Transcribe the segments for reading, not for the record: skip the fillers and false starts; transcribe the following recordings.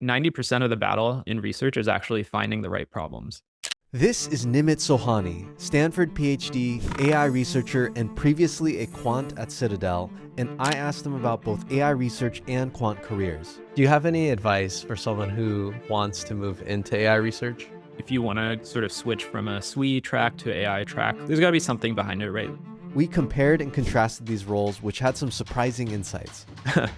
90% of the battle in research is actually finding the right problems. This is Nimit Sohoni, Stanford PhD, AI researcher, and previously a quant at Citadel, and I asked him about both AI research and quant careers. Do you have any advice for someone who wants to move into AI research? If you want to sort of switch from a SWE track to AI track, there's got to be something behind it, right? We compared and contrasted these roles, which had some surprising insights.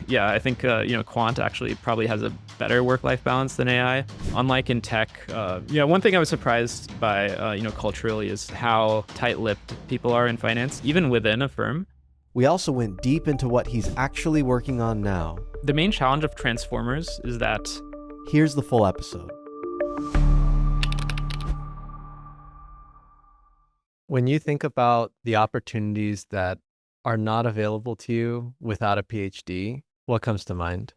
Yeah, I think Quant actually probably has a better work-life balance than AI. Unlike in tech, one thing I was surprised by, culturally, is how tight-lipped people are in finance, even within a firm. We also went deep into what he's actually working on now. The main challenge of transformers is that... Here's the full episode. When you think about the opportunities that are not available to you without a PhD, what comes to mind?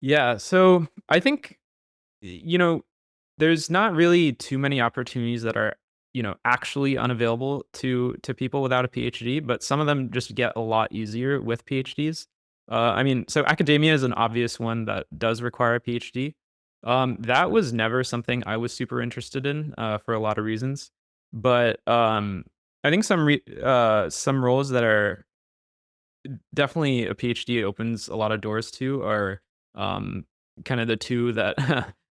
Yeah, so I think, there's not really too many opportunities that are, actually unavailable to people without a PhD, but some of them just get a lot easier with PhDs. So academia is an obvious one that does require a PhD. That was never something I was super interested in for a lot of reasons. But I think some roles that are definitely a PhD opens a lot of doors to are kind of the two that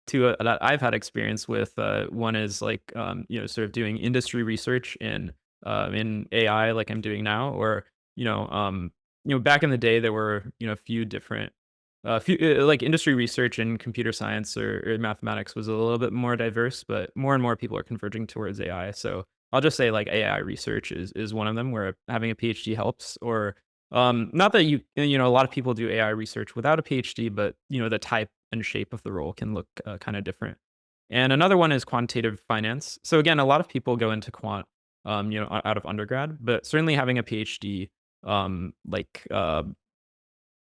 that I've had experience with. One is like sort of doing industry research in AI, like I'm doing now, or back in the day there were a few different like industry research in computer science or mathematics was a little bit more diverse, but more and more people are converging towards AI. So I'll just say like AI research is one of them where having a PhD helps. Or not that a lot of people do AI research without a PhD, but the type and shape of the role can look kind of different. And another one is quantitative finance. So again, a lot of people go into quant, out of undergrad, but certainly having a PhD,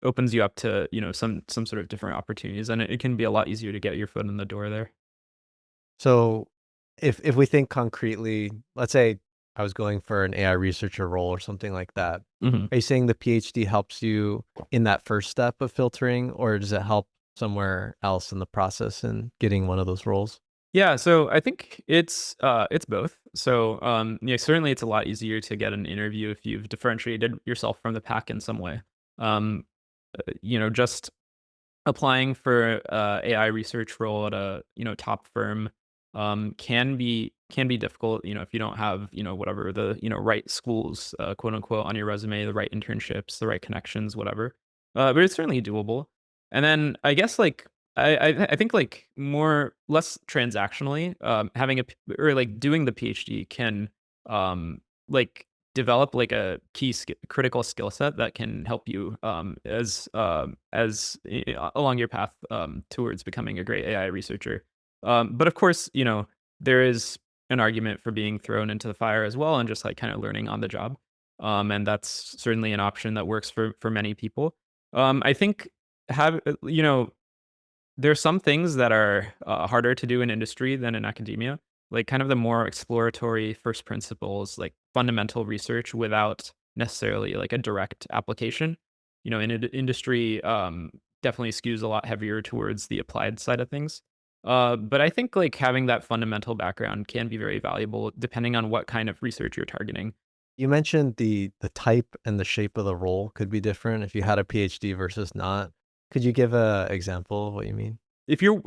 opens you up to some sort of different opportunities, and it can be a lot easier to get your foot in the door there. So if we think concretely, let's say I was going for an AI researcher role or something like that. Mhm. Are you saying the PhD helps you in that first step of filtering, or does it help somewhere else in the process in getting one of those roles? Yeah, so I think it's both. So certainly it's a lot easier to get an interview if you've differentiated yourself from the pack in some way. Um, just applying for AI research role at a top firm can be difficult. If you don't have whatever the right schools, quote unquote, on your resume, the right internships, the right connections, whatever. But it's certainly doable. And then I guess like I think like less transactionally, having or like doing the PhD can like develop like a critical skill set that can help you along your path towards becoming a great AI researcher. But of course, there is an argument for being thrown into the fire as well and just like kind of learning on the job. And that's certainly an option that works for many people. I think have there's some things that are harder to do in industry than in academia, like kind of the more exploratory first principles, like fundamental research without necessarily like a direct application. In industry, definitely skews a lot heavier towards the applied side of things. But I think like having that fundamental background can be very valuable depending on what kind of research you're targeting. You mentioned the type and the shape of the role could be different if you had a PhD versus not. Could you give a example of what you mean? If you're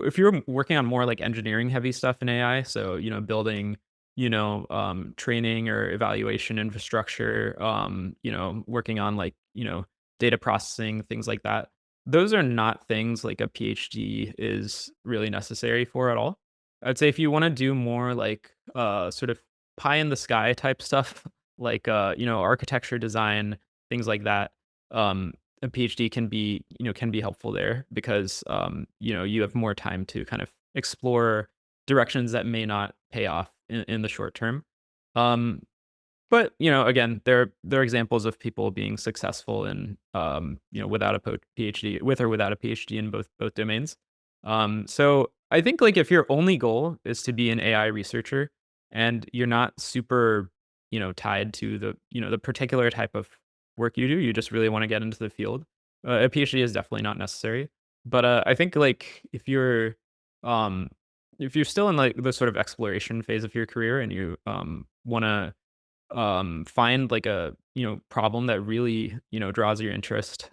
working on more like engineering heavy stuff in AI, so building training or evaluation infrastructure, working on like data processing, things like that. Those are not things like a PhD is really necessary for at all. I'd say if you want to do more like sort of pie in the sky type stuff, like architecture design, things like that. A PhD can be helpful there because you have more time to kind of explore directions that may not pay off in the short term. Um, but again, there are examples of people being successful in without a PhD, with or without a PhD in both domains. So I think like if your only goal is to be an AI researcher and you're not super tied to the particular type of work you do, you just really want to get into the field. A PhD is definitely not necessary. But I think like um, if you're still in like the sort of exploration phase of your career and you want to find like a problem that really draws your interest,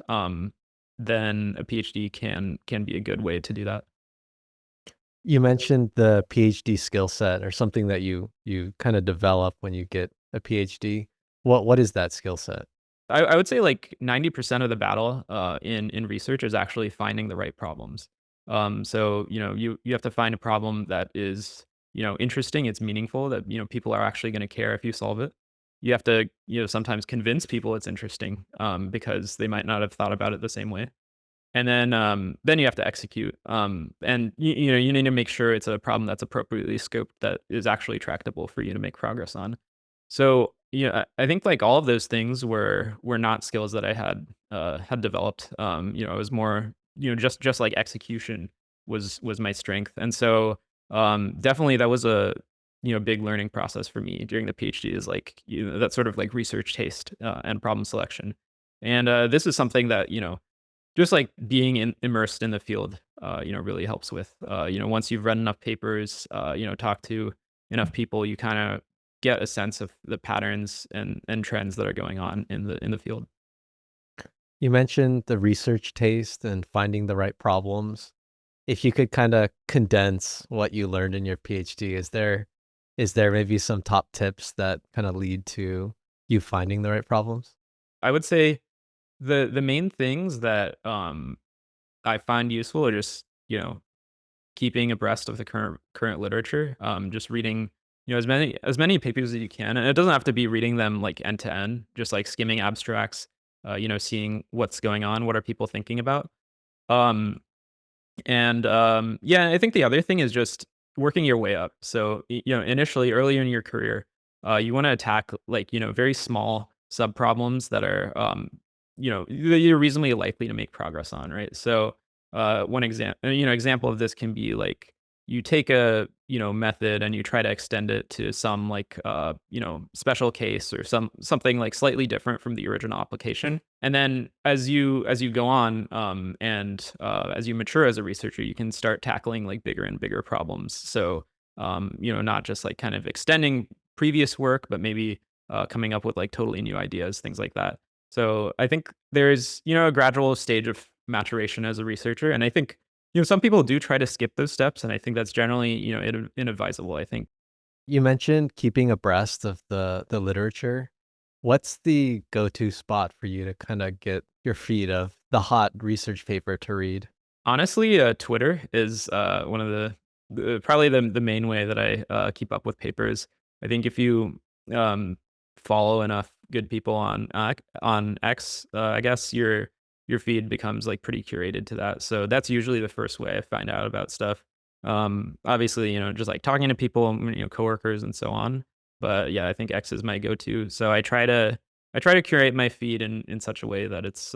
then a PhD can be a good way to do that. You mentioned the PhD skill set or something that you kind of develop when you get a PhD. What is that skill set? I would say like 90% of the battle in research is actually finding the right problems. So you have to find a problem that is interesting, it's meaningful, that people are actually going to care if you solve it. You have to sometimes convince people it's interesting, because they might not have thought about it the same way. And then you have to execute. And you need to make sure it's a problem that's appropriately scoped, that is actually tractable for you to make progress on. So, I think like all of those things were not skills that I had developed. It was more, just like execution was my strength. And so definitely that was a big learning process for me during the PhD, is like that sort of like research taste and problem selection. And this is something that just like being immersed in the field, really helps with. Once you've read enough papers, talked to enough people, you kind of get a sense of the patterns and trends that are going on in the field. You mentioned the research taste and finding the right problems. If you could kind of condense what you learned in your PhD, is there maybe some top tips that kind of lead to you finding the right problems? I would say the main things that I find useful are just keeping abreast of the current literature, just reading as many papers as you can, and it doesn't have to be reading them like end to end, just like skimming abstracts, seeing what's going on, what are people thinking about. Um, and yeah, I think the other thing is just working your way up. So initially, earlier in your career, you want to attack like very small sub problems that are that you're reasonably likely to make progress on, right? So one example of this can be like you take a method and you try to extend it to some like special case or something like slightly different from the original application. And then as you go on, and as you mature as a researcher, you can start tackling like bigger and bigger problems. So not just like kind of extending previous work, but maybe coming up with like totally new ideas, things like that. So I think there's a gradual stage of maturation as a researcher, and I think some people do try to skip those steps, and I think that's generally inadvisable. I think. You mentioned keeping abreast of the literature. What's the go-to spot for you to kind of get your feed of the hot research paper to read? Honestly, Twitter is one of probably the main way that I keep up with papers. I think if you follow enough good people on X, I guess your feed becomes like pretty curated to that. So that's usually the first way I find out about stuff. Obviously, just like talking to people, coworkers and so on. But yeah, I think X is my go-to. So I try to curate my feed in such a way that it's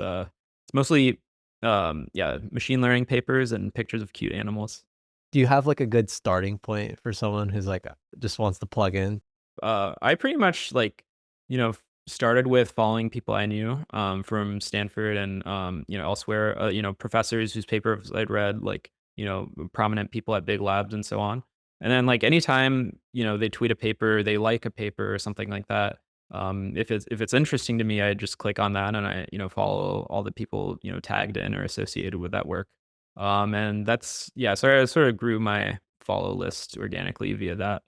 mostly yeah, machine learning papers and pictures of cute animals. Do you have like a good starting point for someone who's like just wants to plug in? I pretty much like, started with following people I knew from Stanford and elsewhere. Professors whose papers I'd read, like prominent people at big labs and so on. And then like anytime they tweet a paper, they like a paper or something like that. If it's interesting to me, I just click on that and I follow all the people tagged in or associated with that work. And that's yeah. So I sort of grew my follow list organically via that.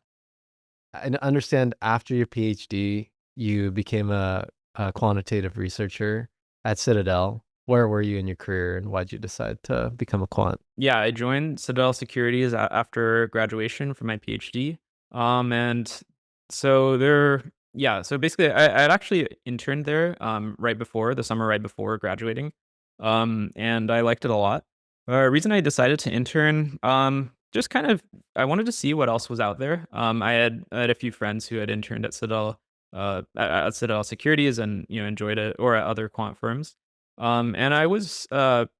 I understand after your PhD, you became a quantitative researcher at Citadel. Where were you in your career and why'd you decide to become a quant? Yeah, I joined Citadel Securities after graduation from my PhD. And so yeah, so basically I'd actually interned there right before the summer right before graduating. And I liked it a lot. Reason I decided to intern, just kind of I wanted to see what else was out there. I had a few friends who had interned at Citadel, at Citadel Securities, and enjoyed it, or at other quant firms. And I was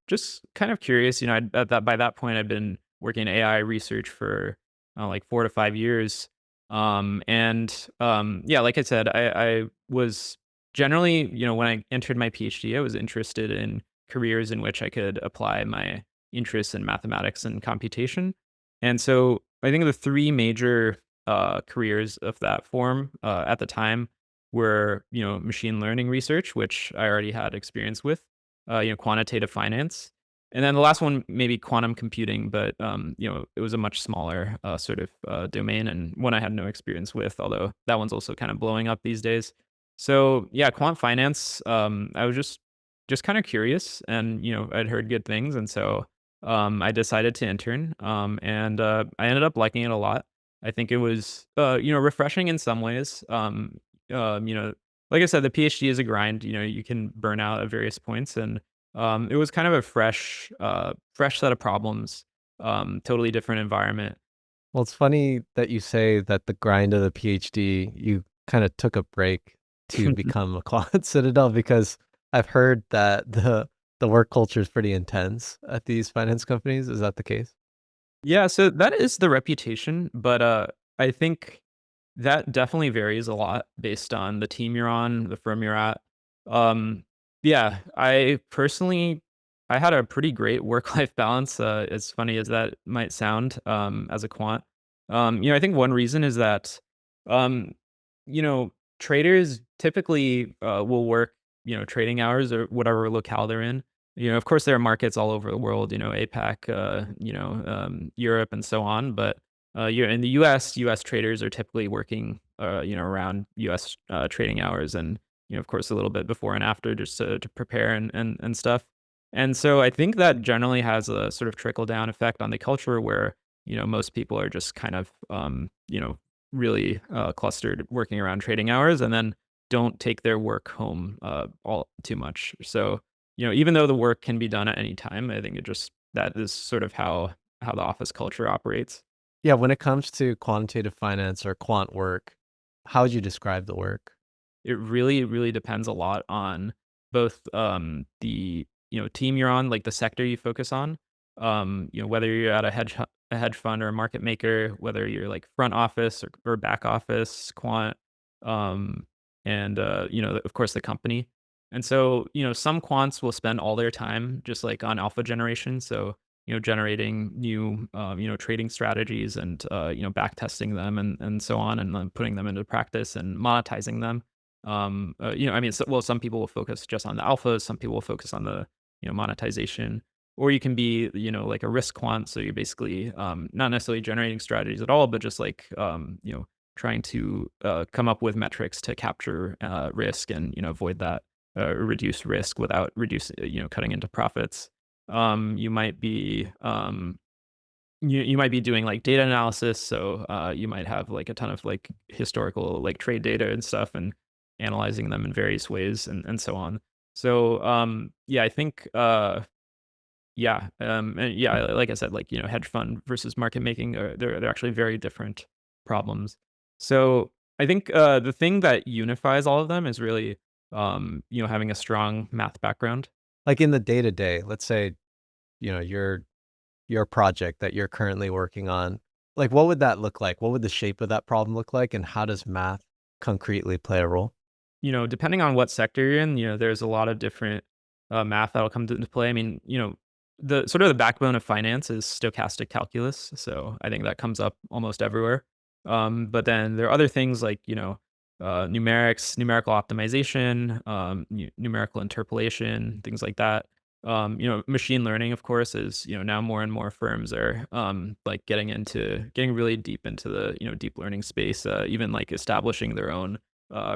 just kind of curious. By that point, I'd been working in AI research for like 4 to 5 years. And yeah, like I said, I was generally, when I entered my PhD, I was interested in careers in which I could apply my interests in mathematics and computation. And so I think the three major careers of that form at the time were, machine learning research, which I already had experience with, quantitative finance, and then the last one maybe quantum computing, but it was a much smaller sort of domain and one I had no experience with, although that one's also kind of blowing up these days. So yeah, quant finance. I was just kind of curious, and I'd heard good things, and so I decided to intern, and I ended up liking it a lot. I think it was refreshing in some ways. Um, you know, like I said, the PhD is a grind. You can burn out at various points, and it was kind of a fresh set of problems, totally different environment. Well, it's funny that you say that the grind of the PhD, you kind of took a break to become a quant Citadel because I've heard that the work culture is pretty intense at these finance companies. Is that the case? Yeah, so that is the reputation, but I think that definitely varies a lot based on the team you're on, the firm you're at. Um, yeah, I had a pretty great work-life balance, as funny as that might sound, as a quant. I think one reason is that, um, you know, traders typically will work, trading hours or whatever locale they're in. Of course, there are markets all over the world, APAC, Europe, and so on. But you're in the U.S. traders are typically working, around U.S. Trading hours, and of course, a little bit before and after, just to prepare and stuff. And so I think that generally has a sort of trickle down effect on the culture where most people are just kind of really clustered working around trading hours, and then don't take their work home all too much. So even though the work can be done at any time, I think that is sort of how the office culture operates. Yeah, when it comes to quantitative finance or quant work, how would you describe the work? It really, really depends a lot on both the team you're on, like the sector you focus on. Whether you're at a hedge fund or a market maker, whether you're like front office or back office quant, um, and of course the company. And so some quants will spend all their time just like on alpha generation. So generating new trading strategies and back testing them and so on, and then putting them into practice and monetizing them. I mean, well, some people will focus just on the alphas, some people will focus on the, monetization, or you can be, like a risk quant. So you're basically not necessarily generating strategies at all, but just like, trying to come up with metrics to capture risk and, avoid that, reduce risk without cutting into profits. You might be, you might be doing like data analysis. So you might have like a ton of like historical like trade data and stuff, and analyzing them in various ways and so on. So yeah, I think and yeah, like I said, like hedge fund versus market making, they're actually very different problems. So I think the thing that unifies all of them is really having a strong math background. Like in the day to day, let's say, your project that you're currently working on, like what would that look like? What would the shape of that problem look like? And how does math concretely play a role? Depending on what sector you're in, there's a lot of different math that'll come into play. I mean, the sort of the backbone of finance is stochastic calculus. So I think that comes up almost everywhere. But then there are other things like, numerics, numerical optimization, numerical interpolation, things like that. Machine learning, of course, is, now more and more firms are like getting really deep into the, deep learning space, even like establishing their own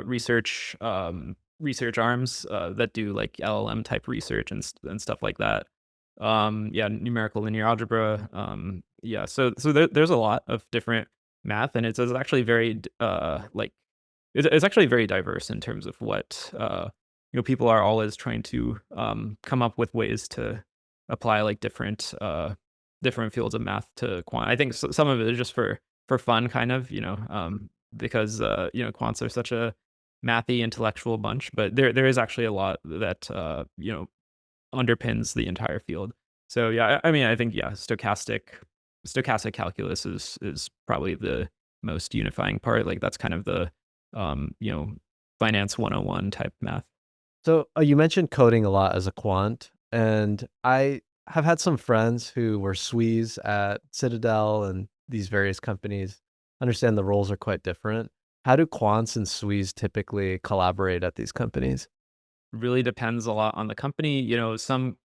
research arms that do like LLM type research and stuff like that. Yeah, numerical linear algebra. Yeah, so there's a lot of different math, and it's actually very like it's actually very diverse in terms of what people are always trying to come up with ways to apply like different fields of math to quant. I think some of it is just for fun, kind of, because quants are such a mathy intellectual bunch, but there is actually a lot that underpins the entire field. So yeah, I mean, I think yeah, stochastic calculus is probably the most unifying part. Like that's kind of the um, you know finance 101 type math. So you mentioned coding a lot as a quant, and have had some friends who were SWEs at Citadel and these various companies. Understand the roles are quite different. How do quants and SWEs typically collaborate at these companies? Really depends a lot on the company. Some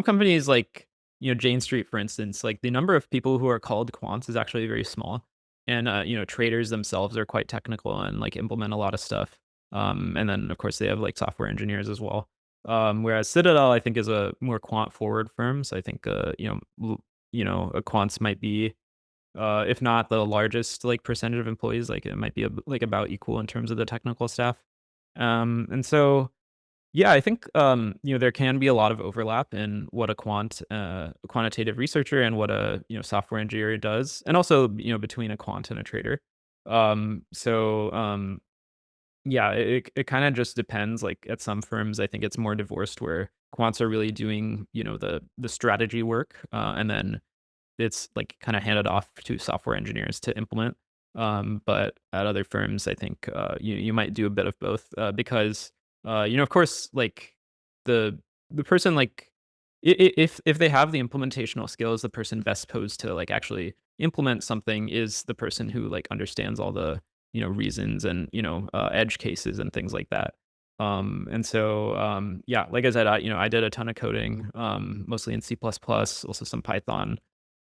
companies like, Jane Street, for instance, like the number of people who are called quants is actually very small. And traders themselves are quite technical and like implement a lot of stuff. And then of course they have like software engineers as well. Whereas Citadel, I think, is a more quant forward firm. So I think a quants might be, if not the largest like percentage of employees, like it might be like about equal in terms of the technical staff. And so yeah, I think, there can be a lot of overlap in what a quantitative researcher and what a, software engineer does, and also, between a quant and a trader. Yeah, it kind of just depends. Like at some firms, I think it's more divorced where quants are really doing, the strategy work, and then it's like kind of handed off to software engineers to implement. But at other firms, I think you might do a bit of both, because of course, like the the person like if they have the implementational skills, the person best posed to like actually implement something is the person who like understands all the reasons and edge cases and things like that. Yeah, like I said, I did a ton of coding, mostly in C++, also some Python.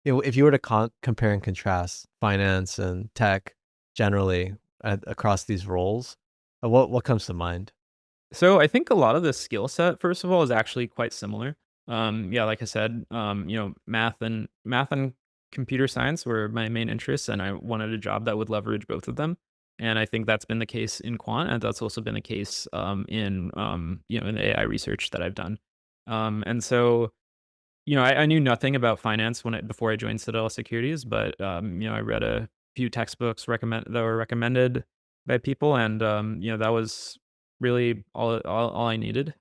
If you were to compare and contrast finance and tech generally across these roles, what comes to mind? So I think a lot of the skill set, first of all, is actually quite similar. Yeah, like I said, math and computer science were my main interests, and I wanted a job that would leverage both of them. And I think that's been the case in quant, and that's also been the case in the AI research that I've done. And so I knew nothing about finance before I joined Citadel Securities, but I read a few textbooks that were recommended by people, and that was really all I needed.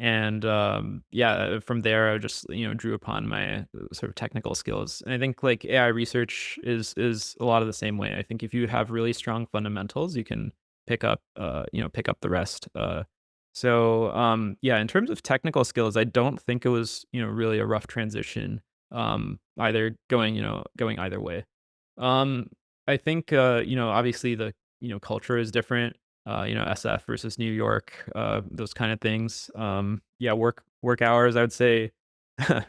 Yeah, from there I just drew upon my sort of technical skills, and I think like AI research is a lot of the same way. I think if you have really strong fundamentals, you can pick up the rest. Yeah, in terms of technical skills, I don't think it was, really a rough transition, either going either way. Um, I think, obviously the, culture is different, SF versus New York, those kind of things. Yeah, work hours, I would say,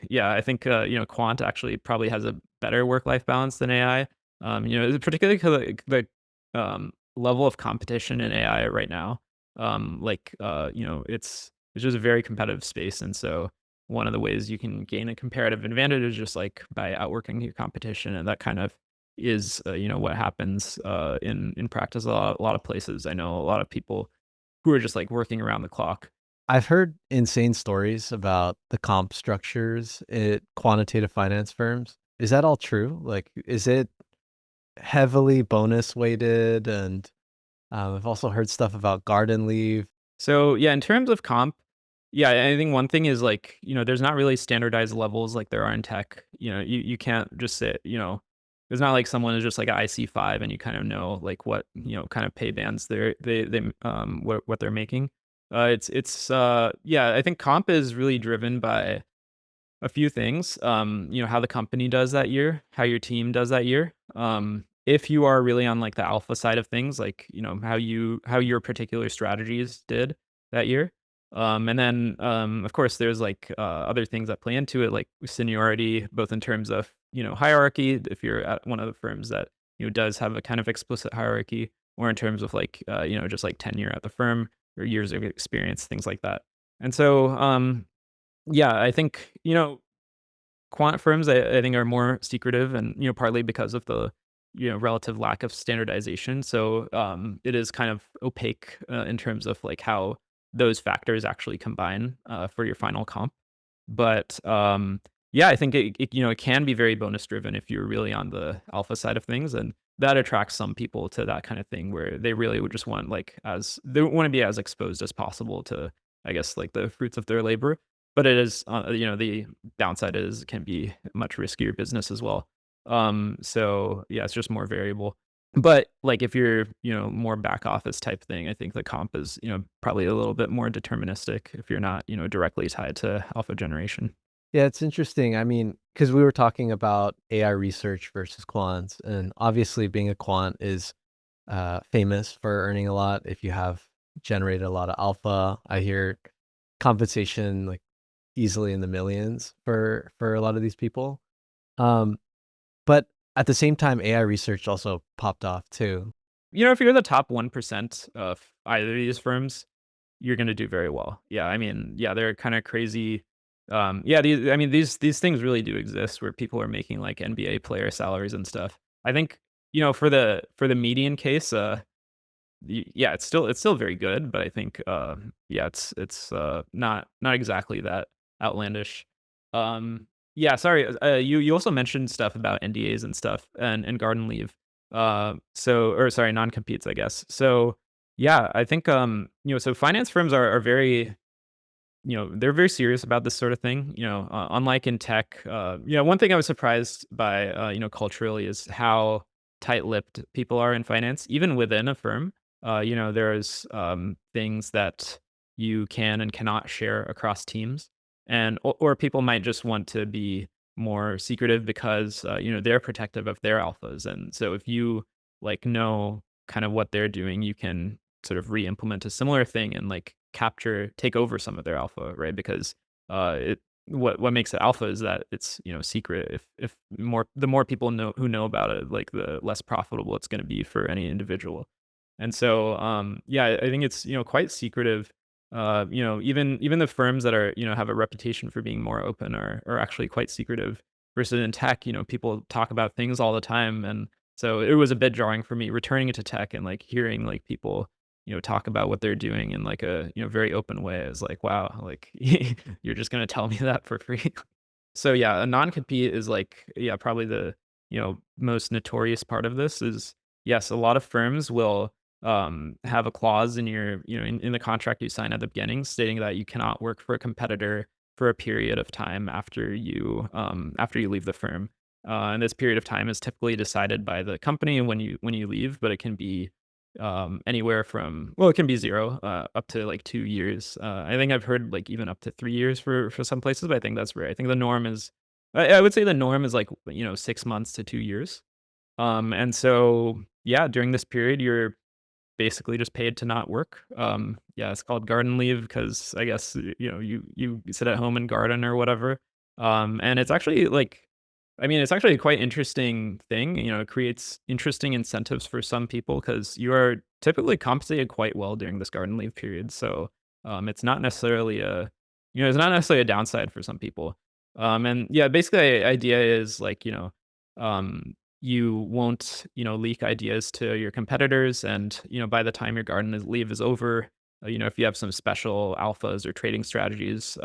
yeah, I think, Quant actually probably has a better work-life balance than AI. Particularly 'cause the level of competition in AI right now. It's just a very competitive space, and so one of the ways you can gain a comparative advantage is just like by outworking your competition, and that kind of is what happens in practice a lot of places. I know a lot of people who are just like working around the clock. I've heard insane stories about the comp structures at quantitative finance firms. Is that all true? Like, is it heavily bonus weighted? And I've also heard stuff about garden leave. So yeah, in terms of comp, yeah, I think one thing is like, there's not really standardized levels like there are in tech. You can't just say, there's not like someone is just like an IC5 and you kind of know like what, kind of pay bands what they're making. Yeah, I think comp is really driven by a few things. How the company does that year, how your team does that year. If you are really on like the alpha side of things, like, how your particular strategies did that year. And then of course there's like other things that play into it, like seniority, both in terms of, hierarchy, if you're at one of the firms that, does have a kind of explicit hierarchy, or in terms of like, just like tenure at the firm or years of experience, things like that. And so yeah, I think, quant firms, I think are more secretive and, partly because of the, relative lack of standardization. So, it is kind of opaque, in terms of like how those factors actually combine, for your final comp. But, yeah, I think it can be very bonus driven if you're really on the alpha side of things, and that attracts some people to that kind of thing where they really would just want they want to be as exposed as possible to, I guess, like the fruits of their labor. But it is, the downside is it can be much riskier business as well. So yeah, it's just more variable. But like if you're, more back office type thing, I think the comp is, probably a little bit more deterministic if you're not, directly tied to alpha generation. Yeah, it's interesting. I mean, because we were talking about AI research versus quants, and obviously being a quant is famous for earning a lot if you have generated a lot of alpha. I hear compensation like easily in the millions for a lot of these people. Um, but at the same time, AI research also popped off too. If you're the top 1% of either of these firms, you're gonna do very well. Yeah, I mean, yeah, they're kinda crazy. Yeah, these things really do exist where people are making, like, NBA player salaries and stuff. I think, for the median case, yeah, it's still very good, but I think, yeah, it's not exactly that outlandish. Yeah, sorry, you also mentioned stuff about NDAs and stuff and garden leave. Or sorry, non-competes, I guess. So, yeah, I think, so finance firms are very, they're very serious about this sort of thing. Unlike in tech, one thing I was surprised by, culturally is how tight-lipped people are in finance, even within a firm. There's things that you can and cannot share across teams, or people might just want to be more secretive because they're protective of their alphas, and so if you know kind of what they're doing, you can sort of re-implement a similar thing and take over some of their alpha, right? Because it what makes it alpha is that it's secret. If the more people know about it, like the less profitable it's going to be for any individual. And so yeah, I think it's quite secretive. Even the firms that are have a reputation for being more open are actually quite secretive. Versus in tech, people talk about things all the time, and so it was a bit jarring for me returning it to tech and hearing people talk about what they're doing in a very open way. Is like, wow, like you're just gonna tell me that for free. So yeah, a non-compete is yeah, probably the most notorious part of this is yes, a lot of firms will have a clause in your in the contract you sign at the beginning stating that you cannot work for a competitor for a period of time after you leave the firm. And this period of time is typically decided by the company when you leave, but it can be anywhere from, well, it can be 0 up to 2 years. I think I've heard even up to 3 years for some places, but I think that's rare. I think the norm is, I would say the norm is 6 months to 2 years. And so yeah, during this period, you're basically just paid to not work. Yeah, it's called garden leave because I guess you sit at home and garden or whatever. And it's actually it's actually a quite interesting thing. It creates interesting incentives for some people because you are typically compensated quite well during this garden leave period. So it's not necessarily it's not necessarily a downside for some people. And yeah, basically, the idea is um, you won't leak ideas to your competitors, and by the time your leave is over, if you have some special alphas or trading strategies,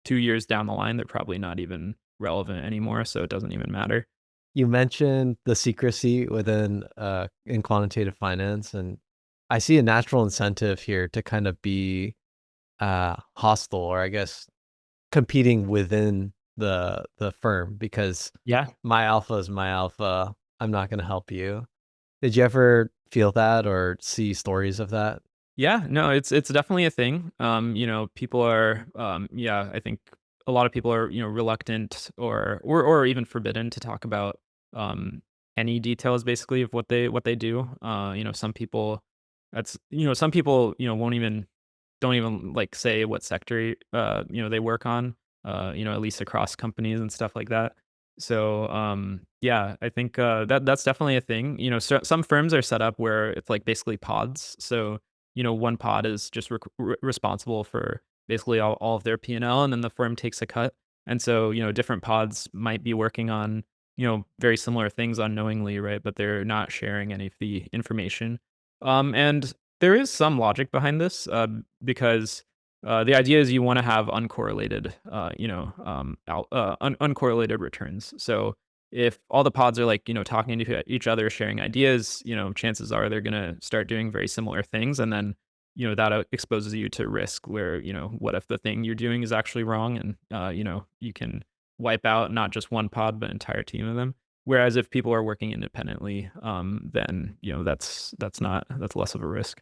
2 years down the line, they're probably not even relevant anymore, so it doesn't even matter. You mentioned the secrecy within in quantitative finance, and I see a natural incentive here to kind of be hostile, or I guess competing within the firm, because Yeah. my alpha is my alpha. I'm not going to help you. Did you ever feel that or see stories of that? Yeah, no, it's definitely a thing. People are yeah, I think a lot of people are, reluctant or even forbidden to talk about um any details basically of what they do. Some people, won't even don't even say what sector they work on, at least across companies and stuff like that. So yeah, I think that's definitely a thing. Some firms are set up where it's basically pods. So one pod is just responsible for basically all of their P&L, and then the firm takes a cut. And so, different pods might be working on, very similar things unknowingly, right? But they're not sharing any of the information. And there is some logic behind this, because the idea is you want to have uncorrelated, uncorrelated returns. So if all the pods are talking to each other, sharing ideas, chances are they're gonna start doing very similar things, and then that exposes you to risk where what if the thing you're doing is actually wrong, and you can wipe out not just one pod but an entire team of them. Whereas if people are working independently, then that's less of a risk.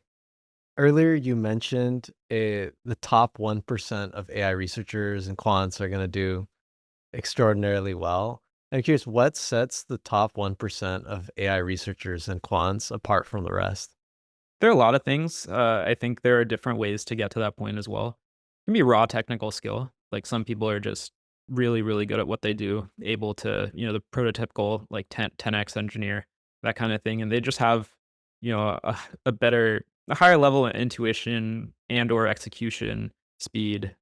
Earlier, you mentioned the top 1% of AI researchers and quants are going to do extraordinarily well. I'm curious, what sets the top 1% of AI researchers and quants apart from the rest? There are a lot of things. I think there are different ways to get to that point as well. It can be raw technical skill. Like some people are just really, really good at what they do, able to, the prototypical like 10x engineer, that kind of thing. And they just have, a higher level of intuition and or execution speed,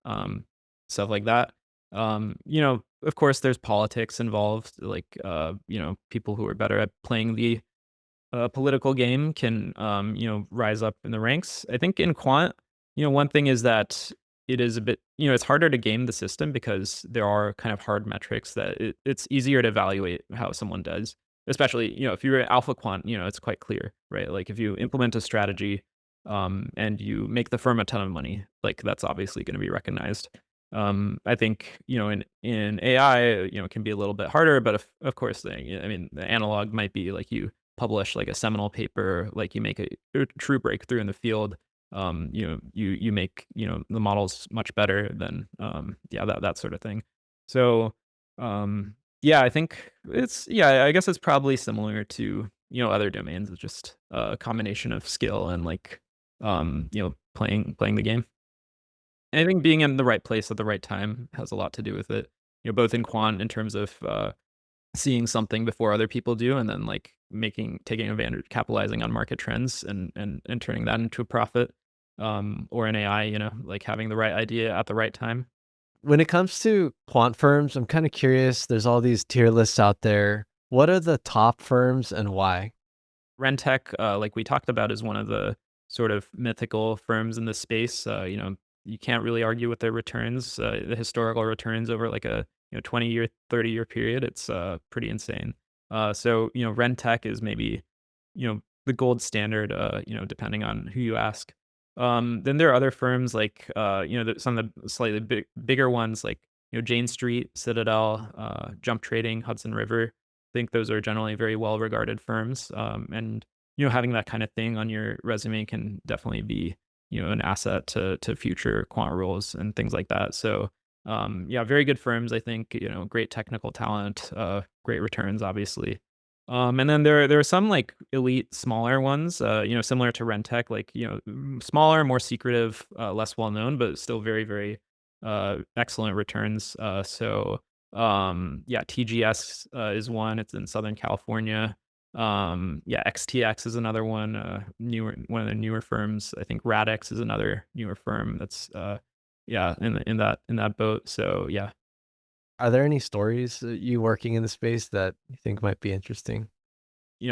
stuff like that. Of course, there's politics involved, like, people who are better at playing the political game can, rise up in the ranks. I think in quant, one thing is that it is a bit, it's harder to game the system because there are kind of hard metrics that it's easier to evaluate how someone does. Especially, if you're an alpha quant, it's quite clear, right? Like if you implement a strategy, and you make the firm a ton of money, like that's obviously going to be recognized. I think, in AI, it can be a little bit harder, but of course, I mean, the analog might be like you publish like a seminal paper, like you make a true breakthrough in the field, you make, the models much better than, yeah, that sort of thing. So, yeah, I think yeah, I guess it's probably similar to, other domains. It's just a combination of skill and like, playing the game. And I think being in the right place at the right time has a lot to do with it. Both in quant in terms of, seeing something before other people do, and then, like, taking advantage capitalizing on market trends and turning that into a profit, or in AI, like, having the right idea at the right time. When it comes to quant firms, I'm kind of curious. There's all these tier lists out there. What are the top firms and why? Rentech, like we talked about, is one of the sort of mythical firms in this space. You can't really argue with their returns, the historical returns over like a 20-year, 30-year period. It's pretty insane. So Rentech is maybe the gold standard. Depending on who you ask. Then there are other firms like some of the slightly bigger ones like Jane Street, Citadel, Jump Trading, Hudson River. Think those are generally very well regarded firms. And having that kind of thing on your resume can definitely be an asset to future quant roles and things like that. So yeah, very good firms. I think great technical talent, great returns, obviously. And then there are some like elite smaller ones, similar to Rentech, like smaller, more secretive, less well known, but still very very excellent returns. Yeah, TGS is one. It's in Southern California. Yeah, XTX is another one. One of the newer firms. I think Radix is another newer firm. That's yeah, in that boat. So yeah, Are there any stories you working in the space that you think might be interesting?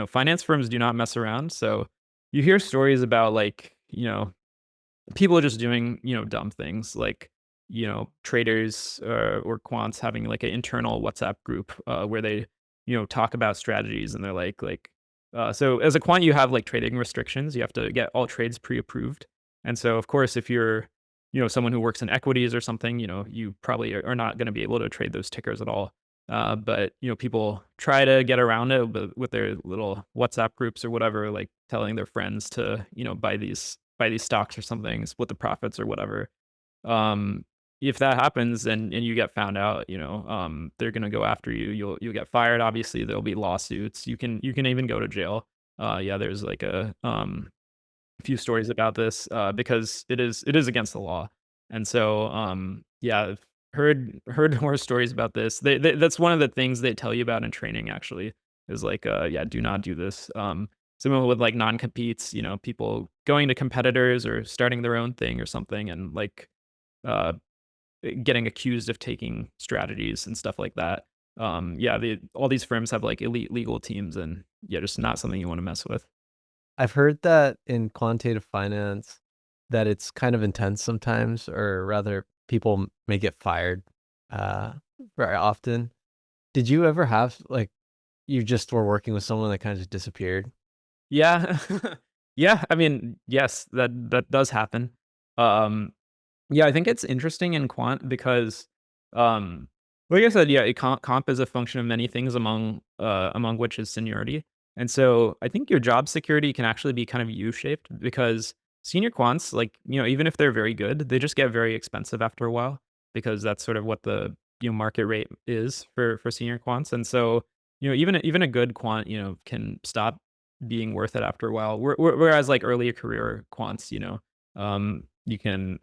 finance firms do not mess around. So you hear stories about like people just doing dumb things like traders or quants having like an internal WhatsApp group where they talk about strategies, and they're so as a quant you have like trading restrictions. You have to get all trades pre-approved, and so of course if you're someone who works in equities or something, you probably are not going to be able to trade those tickers at all. But people try to get around it with their little WhatsApp groups or whatever, like telling their friends to buy these stocks or something, split the profits or whatever. Um, if that happens and you get found out, they're gonna go after you. You'll get fired. Obviously, there'll be lawsuits. You can even go to jail. Yeah, there's like a few stories about this, because it is against the law. And so, yeah, I've heard horror stories about this. That's one of the things they tell you about in training actually, is like, yeah, do not do this. Similar with like non-competes, people going to competitors or starting their own thing or something, and like, uh, getting accused of taking strategies and stuff like that. Yeah, all these firms have like elite legal teams, and yeah, just not something you wanna mess with. I've heard that in quantitative finance that it's kind of intense sometimes, or rather people may get fired uh, very often. Did you ever have like you just were working with someone that kind of just disappeared? Yeah. Yeah, I mean, yes, that does happen. Um, yeah, I think it's interesting in quant because, um, like I said, yeah, comp is a function of many things, among which is seniority. And so I think your job security can actually be kind of U-shaped because senior quants, like, even if they're very good, they just get very expensive after a while because that's sort of what the market rate is for senior quants. And so, even a good quant, can stop being worth it after a while. Whereas like earlier career quants, you can,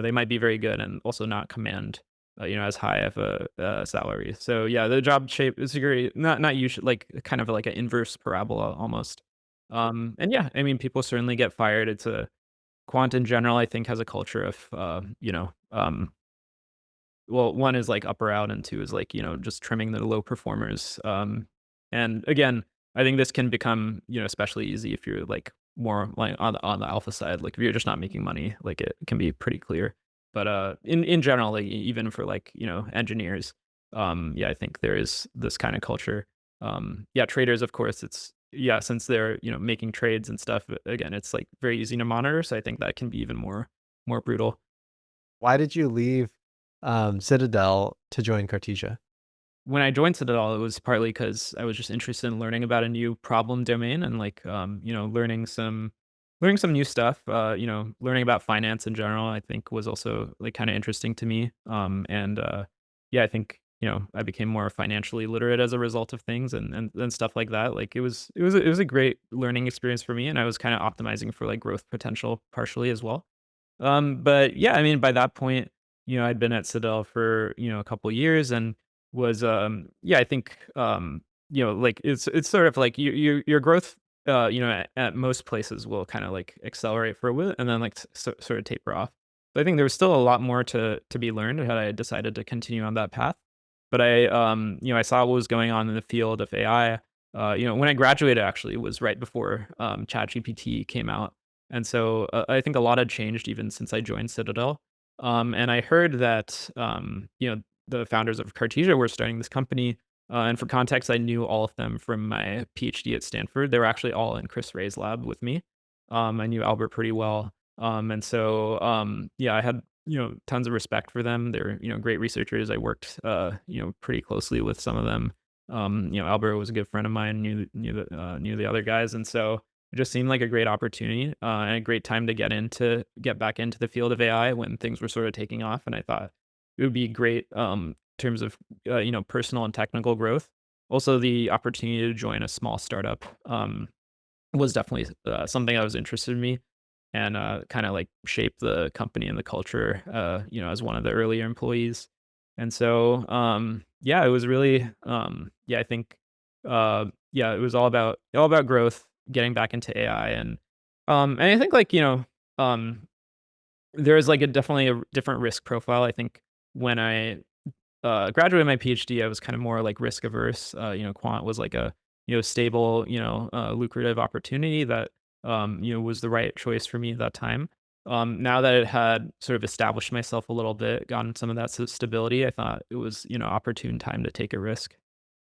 they might be very good and also not command, as high of a salary. So yeah, the job shape is very not usually like kind of like an inverse parabola almost. And yeah, I mean, people certainly get fired. It's a quant in general, I think, has a culture of, well, one is like up or out, and two is like, just trimming the low performers. And again, I think this can become, especially easy if you're like more like on the alpha side. Like if you're just not making money, like it can be pretty clear. But in general, like even for like, engineers, yeah, I think there is this kind of culture. Yeah, traders, of course, it's yeah, since they're, making trades and stuff, again, it's like very easy to monitor. So I think that can be even more brutal. Why did you leave Citadel to join Cartesia? When I joined Citadel, it was partly because I was just interested in learning about a new problem domain and like, learning some new stuff. Learning about finance in general, I think was also like kind of interesting to me. And yeah, I think, I became more financially literate as a result of things and stuff like that. Like it was a great learning experience for me, and I was kind of optimizing for like growth potential partially as well. But yeah, I mean, by that point, I'd been at Citadel for, a couple years and was, yeah, I think, like it's sort of like your growth, at most places will kind of like accelerate for a bit and then like sort of taper off. But I think there was still a lot more to be learned had I decided to continue on that path. But I saw what was going on in the field of AI. When I graduated, actually, was right before ChatGPT came out, and so I think a lot had changed even since I joined Citadel. And I heard that the founders of Cartesia were starting this company. And for context, I knew all of them from my PhD at Stanford. They were actually all in Chris Ray's lab with me. I knew Albert pretty well. And so, yeah, I had, tons of respect for them. They're, great researchers. I worked, pretty closely with some of them. Albert was a good friend of mine, knew the other guys. And so it just seemed like a great opportunity, and a great time to get back into the field of AI when things were sort of taking off. And I thought it would be great, in terms of, personal and technical growth. Also, the opportunity to join a small startup, was definitely, something that was interested in me and, kind of like shape the company and the culture, as one of the earlier employees. And so, yeah, it was really, yeah, I think, yeah, it was all about growth, getting back into AI, and I think like, um, there is like definitely a different risk profile. I think when I graduated my PhD, I was kind of more like risk averse. Quant was like a, stable, lucrative opportunity that, was the right choice for me at that time. Now that it had sort of established myself a little bit, gotten some of that stability, I thought it was, opportune time to take a risk.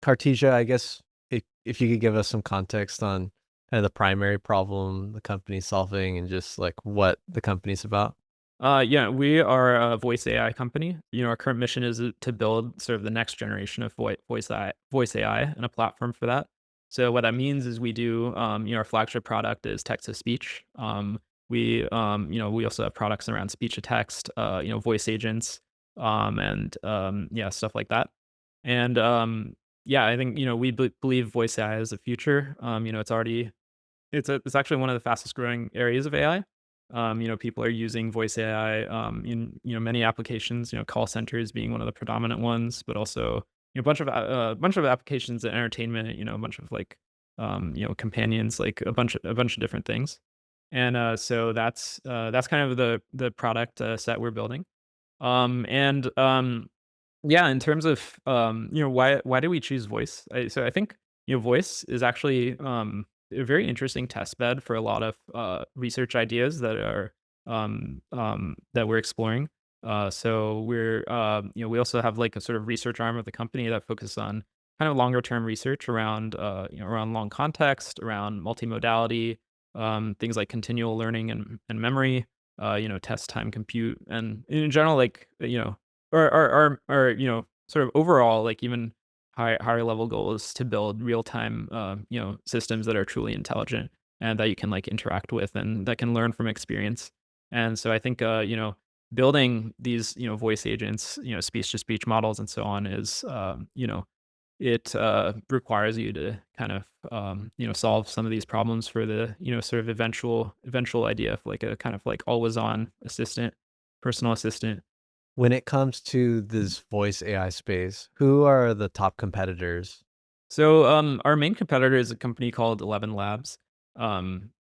Cartesia, I guess if you could give us some context on kind of the primary problem the company's solving and just like what the company's about. Yeah, we are a voice AI company. Our current mission is to build sort of the next generation of voice AI and a platform for that. So what that means is we do, our flagship product is text to speech. We also have products around speech to text, voice agents, and yeah, stuff like that. And yeah, I think we believe voice AI is the future. It's actually one of the fastest growing areas of AI. People are using voice AI, in many applications. Call centers being one of the predominant ones, but also a bunch of applications in entertainment. A bunch of like companions, like a bunch of different things. And so that's kind of the product set we're building. And Yeah, in terms of, why do we choose voice? So I think, voice is actually, a very interesting test bed for a lot of, research ideas that we're exploring. So we also have like a sort of research arm of the company that focuses on kind of longer term research around, around long context, around multimodality, things like continual learning and memory, test time compute, and in general, like, our sort of overall, like, even higher level goal is to build real-time, systems that are truly intelligent and that you can, like, interact with and that can learn from experience. And so I think, building these, voice agents, speech to speech models and so on is, it requires you to kind of, solve some of these problems for the, sort of eventual idea of like a kind of like always on assistant, personal assistant. When it comes to this voice AI space, who are the top competitors? So, our main competitor is a company called 11 Labs.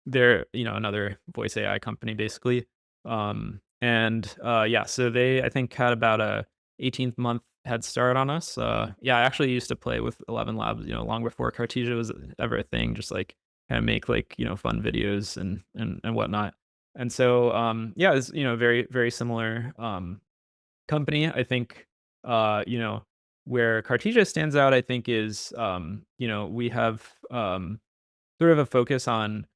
They're, another voice AI company basically. Yeah, so they, I think, had about a 18th month head start on us. Yeah, I actually used to play with 11 Labs, long before Cartesia was ever a thing, just like kind of make like, fun videos and whatnot. And so, yeah, it's, very, very similar company. I think, where Cartesia stands out, I think, is, we have sort of a focus on,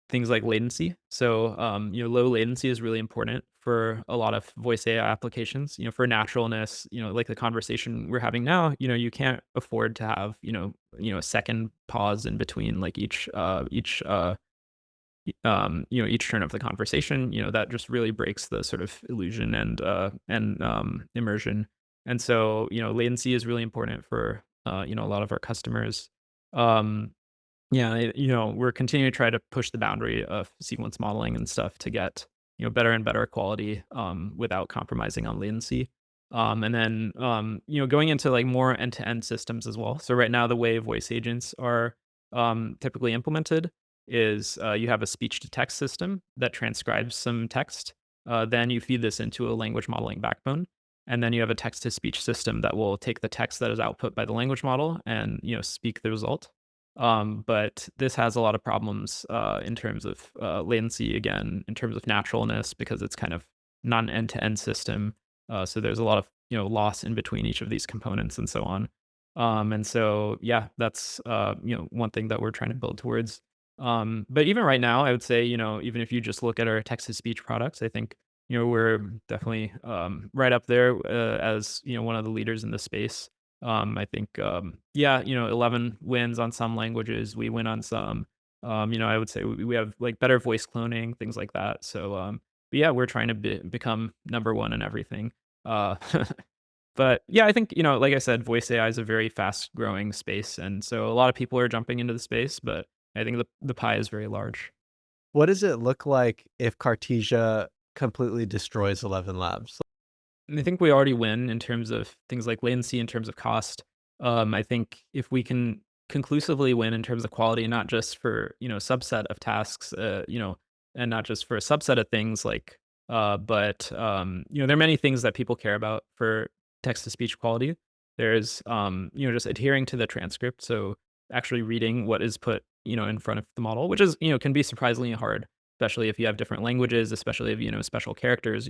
things like latency. So, low latency is really important for a lot of voice AI applications, for naturalness, like the conversation we're having now, you can't afford to have, a second pause in between like each turn of the conversation, that just really breaks the sort of illusion and immersion. And so, latency is really important for a lot of our customers. Um, yeah, we're continuing to try to push the boundary of sequence modeling and stuff to get better and better quality without compromising on latency. And then going into like more end-to-end systems as well. So right now, the way voice agents are typically implemented is you have a speech to text system that transcribes some text. Then you feed this into a language modeling backbone. And then you have a text to speech system that will take the text that is output by the language model and speak the result. But this has a lot of problems in terms of latency, again, in terms of naturalness, because it's kind of not an end-to-end system. So there's a lot of loss in between each of these components and so on. And so yeah, that's one thing that we're trying to build towards. But even right now, I would say, even if you just look at our text to speech products, I think we're definitely right up there as one of the leaders in the space. I think, yeah, 11 wins on some languages. We win on some. I would say we have like better voice cloning, things like that. So, but yeah, we're trying to become number one in everything. Uh, but yeah, I think, like I said, voice AI is a very fast growing space. And so a lot of people are jumping into the space, but I think the pie is very large. What does it look like if Cartesia completely destroys 11 Labs? And I think we already win in terms of things like latency, in terms of cost. I think if we can conclusively win in terms of quality, not just for subset of tasks, and not just for a subset of things like, but there are many things that people care about for text to speech quality. There's just adhering to the transcript, so actually reading what is put in front of the model, which is can be surprisingly hard, especially if you have different languages, especially if special characters,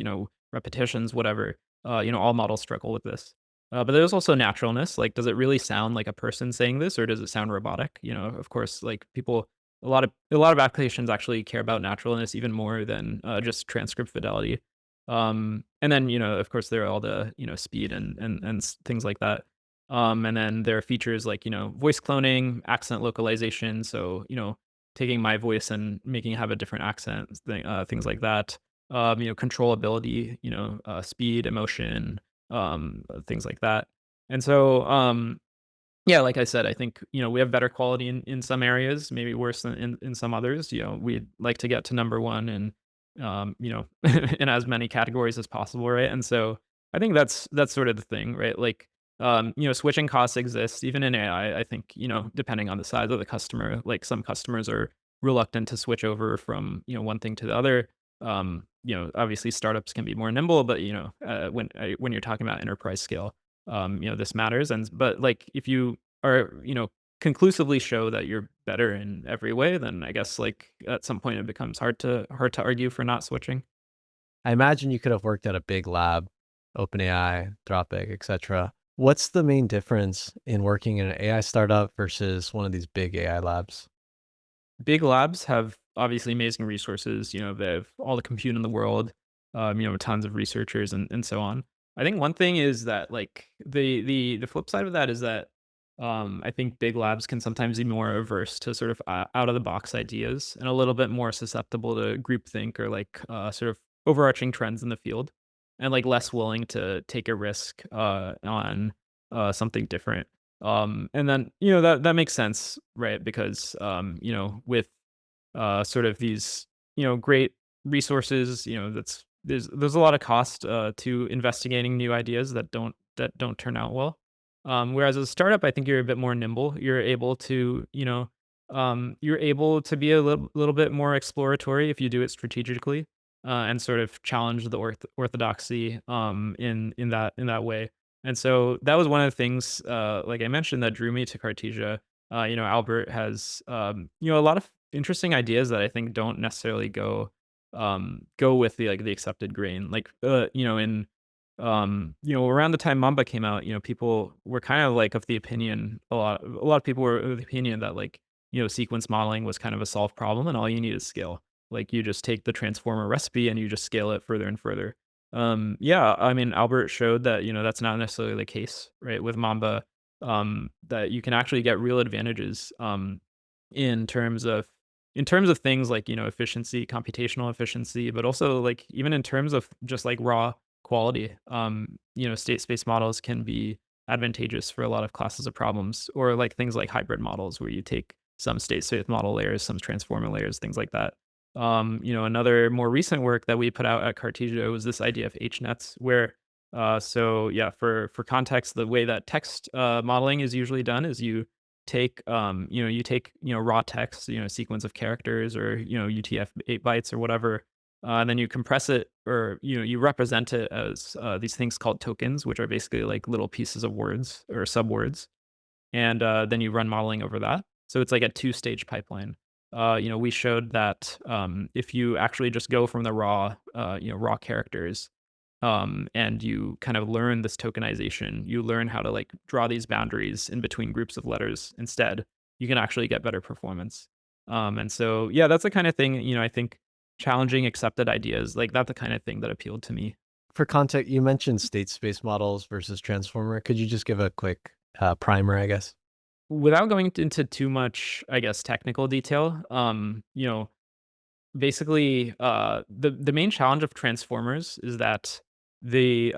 repetitions, whatever. All models struggle with this. But there's also naturalness. Like, does it really sound like a person saying this, or does it sound robotic? Of course, like people, a lot of applications actually care about naturalness even more than just transcript fidelity. And then of course, there are all the speed and things like that. And then there are features like voice cloning, accent localization. So taking my voice and making it have a different accent, things like that. Controllability, speed, emotion, things like that. And so, yeah, like I said, I think, we have better quality in some areas, maybe worse than in some others. We'd like to get to number one and, in as many categories as possible, right? And so I think that's sort of the thing, right? Like, switching costs exist even in AI. I think, depending on the size of the customer, like some customers are reluctant to switch over from, one thing to the other. Obviously startups can be more nimble, but when you're talking about enterprise scale, this matters. But like if you are, conclusively show that you're better in every way, then I guess like at some point it becomes hard to argue for not switching. I imagine you could have worked at a big lab, OpenAI, Anthropic, etc. What's the main difference in working in an AI startup versus one of these big AI labs? Big labs have obviously amazing resources. They have all the compute in the world, tons of researchers and so on. I think one thing is that like the flip side of that is that I think big labs can sometimes be more averse to sort of out of the box ideas and a little bit more susceptible to groupthink or like sort of overarching trends in the field, and like less willing to take a risk on something different. And then that makes sense, right? Because with sort of these great resources, that's there's a lot of cost to investigating new ideas that don't turn out well. Whereas as a startup, I think you're a bit more nimble. You're able to you're able to be a little bit more exploratory if you do it strategically, and sort of challenge the orthodoxy in that way. And so that was one of the things, like I mentioned, that drew me to Cartesia. Albert has a lot of interesting ideas that I think don't necessarily go with the accepted grain. Like around the time Mamba came out, people were kind of like of the opinion a lot of people were of the opinion that like sequence modeling was kind of a solved problem and all you need is scale. Like you just take the transformer recipe and you just scale it further and further. Yeah, I mean Albert showed that that's not necessarily the case, right? With Mamba, that you can actually get real advantages in terms of things like efficiency, computational efficiency, but also like even in terms of just like raw quality. State space models can be advantageous for a lot of classes of problems, or like things like hybrid models where you take some state space model layers, some transformer layers, things like that. Another more recent work that we put out at Cartesia was this idea of HNets, where so yeah, for context, the way that text modeling is usually done is you take raw text, sequence of characters, or UTF-8 bytes or whatever, and then you compress it, or you represent it as these things called tokens, which are basically like little pieces of words or subwords, and then you run modeling over that. So it's like a two-stage pipeline. We showed that if you actually just go from the raw characters, and you kind of learn this tokenization, you learn how to like draw these boundaries in between groups of letters instead, you can actually get better performance. And so, yeah, that's the kind of thing, I think challenging accepted ideas, like that's the kind of thing that appealed to me. For context, you mentioned state space models versus transformer. Could you just give a quick primer, I guess? Without going into too much, I guess, technical detail, basically, the main challenge of transformers is that the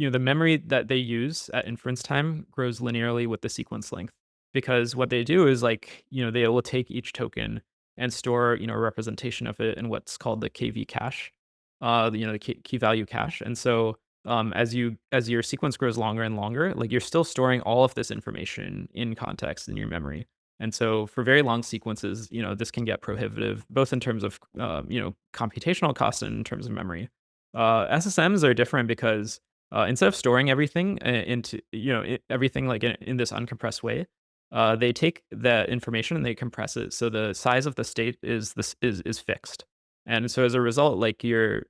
memory that they use at inference time grows linearly with the sequence length, because what they do is like they will take each token and store a representation of it in what's called the KV cache, the key value cache. And so as your sequence grows longer and longer, like you're still storing all of this information in context in your memory. And so for very long sequences, this can get prohibitive, both in terms of computational cost and in terms of memory. SSMs are different because instead of storing everything into everything like in this uncompressed way, they take that information and they compress it. So the size of the state is fixed. And so as a result, like the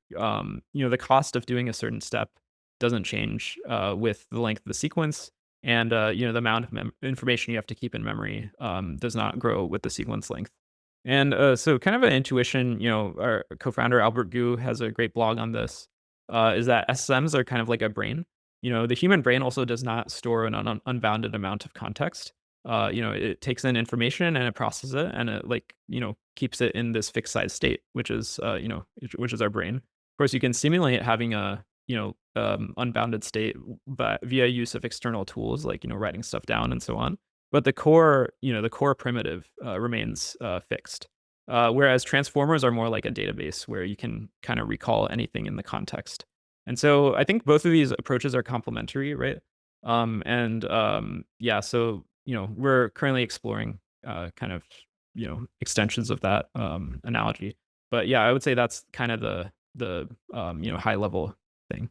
cost of doing a certain step doesn't change with the length of the sequence, and the amount of information you have to keep in memory does not grow with the sequence length. And so kind of an intuition, our co-founder Albert Gu has a great blog on this, is that SSMs are kind of like a brain. The human brain also does not store an unbounded amount of context. It takes in information and it processes it, and it like keeps it in this fixed size state, which is which is our brain. Of course, you can simulate having a unbounded state, but via use of external tools like writing stuff down and so on. But the core primitive remains fixed. Whereas transformers are more like a database where you can kind of recall anything in the context. And so I think both of these approaches are complementary, right? Yeah, so we're currently exploring kind of extensions of that analogy. But yeah, I would say that's kind of the high level thing.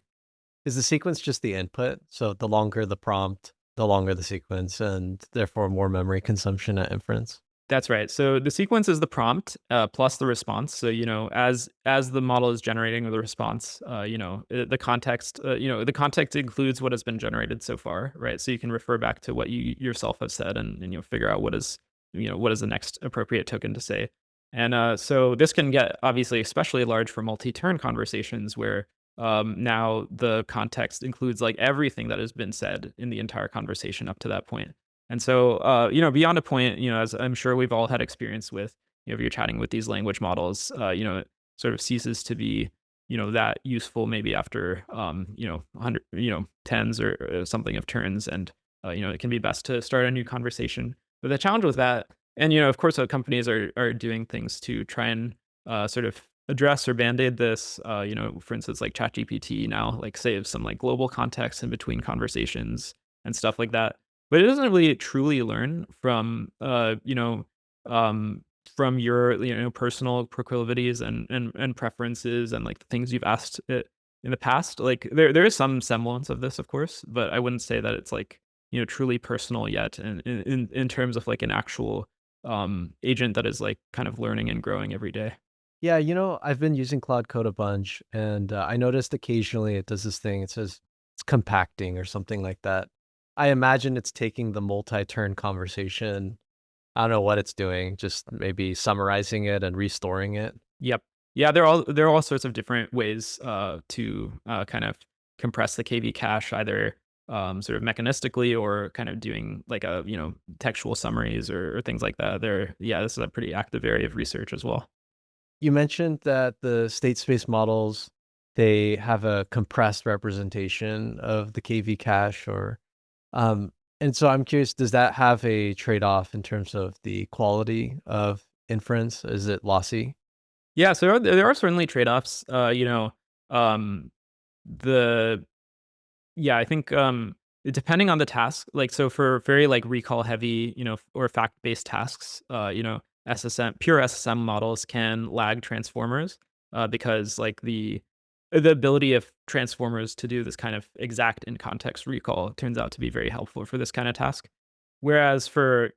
Is the sequence just the input? So the longer the prompt, the longer the sequence, and therefore more memory consumption at inference? That's right. So the sequence is the prompt plus the response. So as the model is generating the response, the context, the context includes what has been generated so far, right? So you can refer back to what you yourself have said, and figure out what is the next appropriate token to say. And so this can get obviously especially large for multi-turn conversations where now the context includes like everything that has been said in the entire conversation up to that point. And so, beyond a point, as I'm sure we've all had experience with, if you're chatting with these language models, it sort of ceases to be that useful maybe after 100, tens or something of turns, and it can be best to start a new conversation. But the challenge with that, and of course, companies are doing things to try and sort of address or band-aid this. For instance, like ChatGPT now like saves some like global context in between conversations and stuff like that. But it doesn't really truly learn from your personal proclivities and preferences and like the things you've asked it in the past. Like there is some semblance of this, of course, but I wouldn't say that it's like truly personal yet, and in terms of like an actual agent that is like kind of learning and growing every day. Yeah, I've been using Cloud Code a bunch, and I noticed occasionally it does this thing. It says it's compacting or something like that. I imagine it's taking the multi-turn conversation. I don't know what it's doing, just maybe summarizing it and restoring it. Yep. Yeah, there are all sorts of different ways to kind of compress the KV cache, either sort of mechanistically or kind of doing like a textual summaries or things like that. This is a pretty active area of research as well. You mentioned that the state space models, they have a compressed representation of the KV cache, um, and so I'm curious, does that have a trade-off in terms of the quality of inference? Is it lossy? Yeah, so there are certainly trade-offs. Um, the Yeah, I think, depending on the task, like, so for very, like, recall heavy, or fact-based tasks, pure SSM models can lag transformers, because, like, the ability of transformers to do this kind of exact in-context recall turns out to be very helpful for this kind of task. Whereas for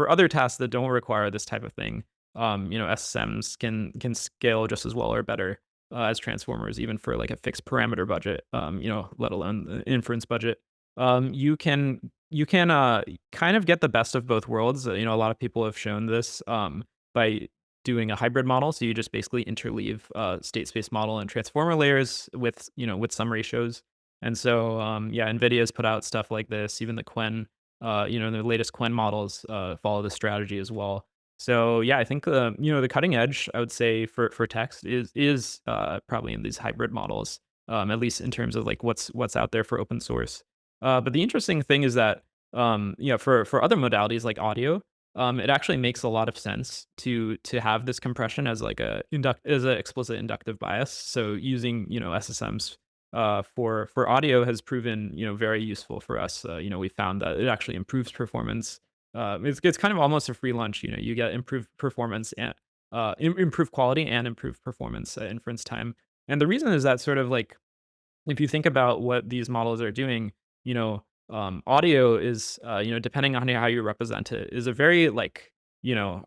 other tasks that don't require this type of thing, SSMs can scale just as well or better as transformers, even for like a fixed parameter budget, let alone the inference budget. You can kind of get the best of both worlds. A lot of people have shown this by doing a hybrid model. So you just basically interleave state space model and transformer layers with some ratios. And so NVIDIA's put out stuff like this. Even the Quen, the latest Quen models follow this strategy as well. So yeah, I think the cutting edge, I would say, for text is probably in these hybrid models, at least in terms of like what's out there for open source. But the interesting thing is that for other modalities like audio, it actually makes a lot of sense to have this compression as like as an explicit inductive bias. So using SSMs for audio has proven very useful for us. We found that it actually improves performance. It's kind of almost a free lunch. You get improved performance and improved quality and improved performance at inference time. And the reason is that sort of like if you think about what these models are doing, audio is depending on how you represent it, is a very like you know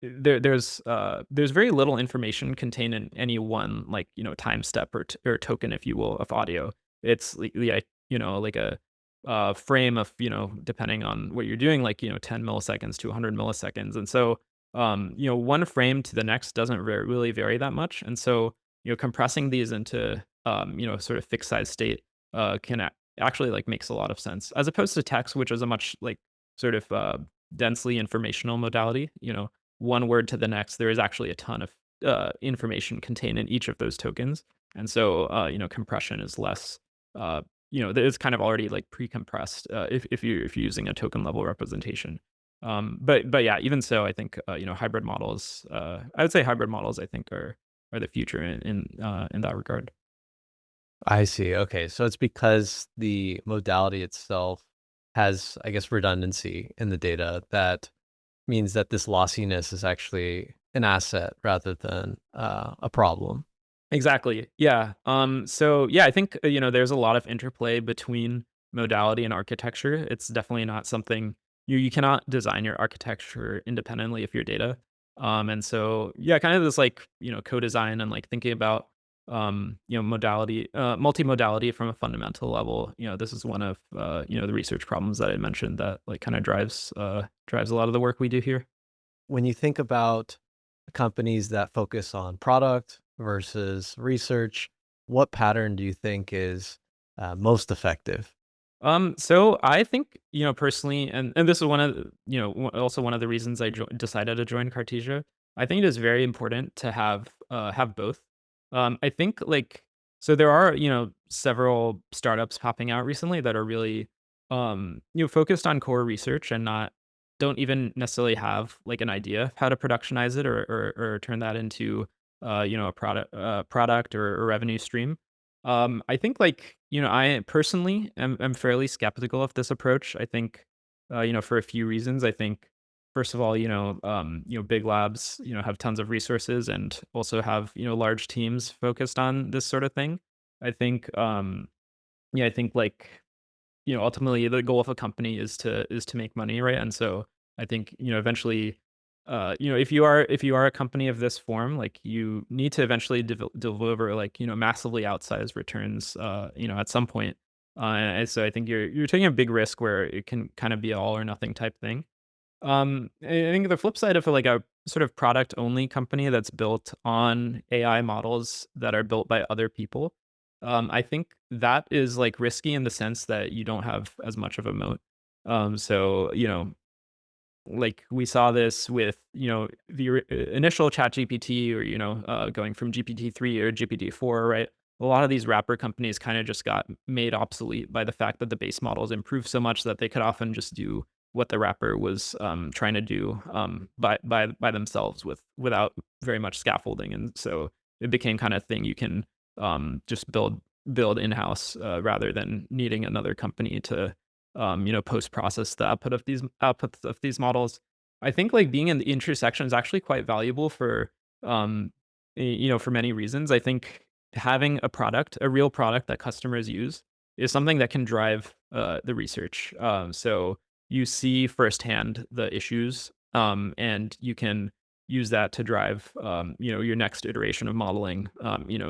there's very little information contained in any one like time step or token, if you will, of audio. It's like a frame of depending on what you're doing, like 10 milliseconds to 100 milliseconds. And so one frame to the next doesn't really vary that much. And so compressing these into sort of fixed size state actually like makes a lot of sense, as opposed to text, which is a much like sort of densely informational modality. One word to the next, there is actually a ton of information contained in each of those tokens. And so compression is less it's kind of already like pre-compressed if you're using a token level representation. But yeah, even so, I think hybrid models. I would say hybrid models, I think, are the future in that regard. I see. Okay. So it's because the modality itself has, I guess, redundancy in the data that means that this lossiness is actually an asset rather than a problem. Exactly. Yeah. So yeah, I think there's a lot of interplay between modality and architecture. It's definitely not something you cannot design your architecture independently of your data. And so yeah, kind of this like co-design and like thinking about modality, multimodality from a fundamental level. This is one of the research problems that I mentioned that like kind of drives a lot of the work we do here. When you think about companies that focus on product versus research, what pattern do you think is most effective? So I think, personally, and this is one of also one of the reasons I decided to join Cartesia. I think it is very important to have both. I think like so there are several startups popping out recently that are really focused on core research and not don't even necessarily have like an idea of how to productionize it or turn that into a product or a revenue stream. I think like I personally am fairly skeptical of this approach. I think for a few reasons. I think first of all, big labs, have tons of resources and also have, large teams focused on this sort of thing. I think, yeah, I think like, ultimately the goal of a company is to make money, right? And so I think, eventually, if you are a company of this form, like you need to eventually deliver like, massively outsized returns, at some point. And so I think you're taking a big risk where it can kind of be an all or nothing type thing. I think the flip side of like a sort of product only company that's built on AI models that are built by other people, I think that is like risky in the sense that you don't have as much of a moat. So like we saw this with the initial chat gpt or going from GPT-3 or GPT-4, right? A lot of these wrapper companies kind of just got made obsolete by the fact that the base models improved so much that they could often just do what the wrapper was trying to do by themselves without very much scaffolding, and so it became kind of thing you can just build in-house rather than needing another company to post process the outputs of these models. I think like being in the intersection is actually quite valuable for for many reasons. I think having a real product that customers use is something that can drive the research. So you see firsthand the issues, and you can use that to drive your next iteration of modeling.